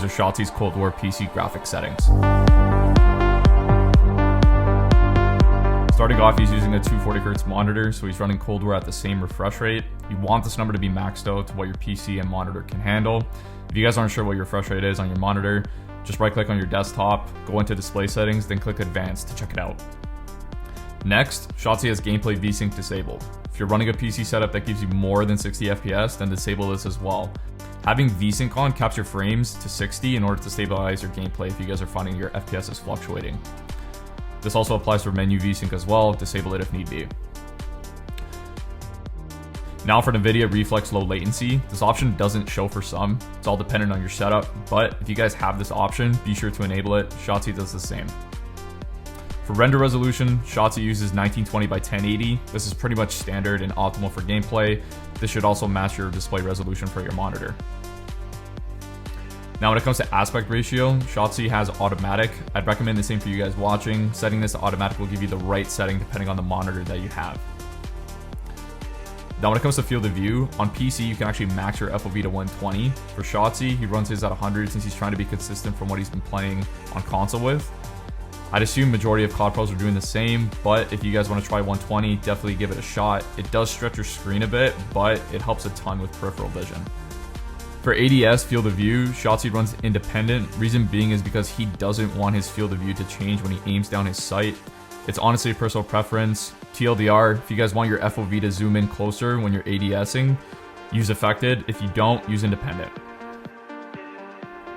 These are Shotzzy's Cold War PC graphics settings. Starting off, he's using a 240Hz monitor, so he's running Cold War at the same refresh rate. You want this number to be maxed out to what your PC and monitor can handle. If you guys aren't sure what your refresh rate is on your monitor, just right click on your desktop, go into display settings, then click advanced to check it out. Next, Shotzzy has gameplay VSync disabled. If you're running a PC setup that gives you more than 60 FPS, then disable this as well. Having VSync on caps your frames to 60 in order to stabilize your gameplay if you guys are finding your FPS is fluctuating. This also applies for menu VSync as well, disable it if need be. Now for Nvidia Reflex low latency, this option doesn't show for some, it's all dependent on your setup, but if you guys have this option, be sure to enable it. Shotzzy does the same. For render resolution, Shotzzy uses 1920 by 1080. This is pretty much standard and optimal for gameplay. This should also match your display resolution for your monitor. Now when it comes to aspect ratio, Shotzzy has automatic. I'd recommend the same for you guys watching. Setting this to automatic will give you the right setting depending on the monitor that you have. Now when it comes to field of view, on PC you can actually max your FOV to 120. For Shotzzy, he runs his at 100 since he's trying to be consistent from what he's been playing on console with. I'd assume majority of COD pros are doing the same, but if you guys want to try 120, definitely give it a shot. It does stretch your screen a bit, but it helps a ton with peripheral vision. For ADS field of view, Shotzzy runs independent. Reason being is because he doesn't want his field of view to change when he aims down his sight. It's honestly a personal preference. TLDR, if you guys want your FOV to zoom in closer when you're ADSing, use affected. If you don't, use independent.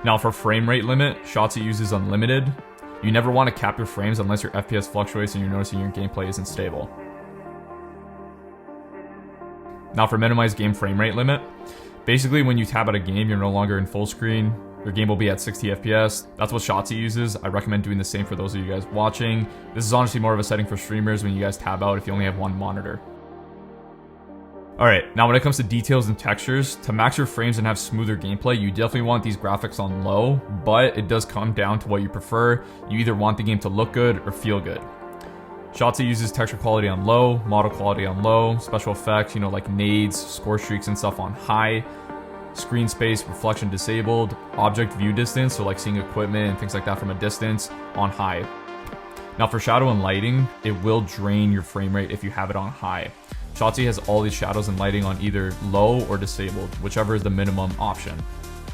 Now for frame rate limit, Shotzzy uses unlimited. You never want to cap your frames unless your FPS fluctuates and you're noticing your gameplay isn't stable. Now for minimize game frame rate limit, basically when you tab out a game, you're no longer in full screen. Your game will be at 60 FPS. That's what Shotzzy uses. I recommend doing the same for those of you guys watching. This is honestly more of a setting for streamers when you guys tab out if you only have one monitor. Alright, now when it comes to details and textures, to max your frames and have smoother gameplay, you definitely want these graphics on low, but it does come down to what you prefer. You either want the game to look good or feel good. Shotzzy uses texture quality on low, model quality on low, special effects, like nades, score streaks and stuff on high, screen space, reflection disabled, object view distance, so like seeing equipment and things like that from a distance, on high. Now for shadow and lighting, it will drain your frame rate if you have it on high. Shotzzy has all these shadows and lighting on either low or disabled, whichever is the minimum option.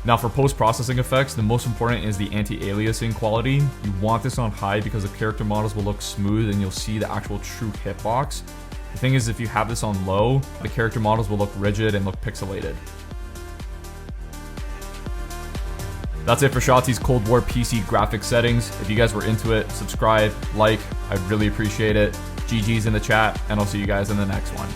Now for post-processing effects, the most important is the anti-aliasing quality. You want this on high because the character models will look smooth and you'll see the actual true hitbox. The thing is, if you have this on low, the character models will look rigid and look pixelated. That's it for Shotzzy's Cold War PC graphics settings. If you guys were into it, subscribe, like, I'd really appreciate it. GG's in the chat, and I'll see you guys in the next one.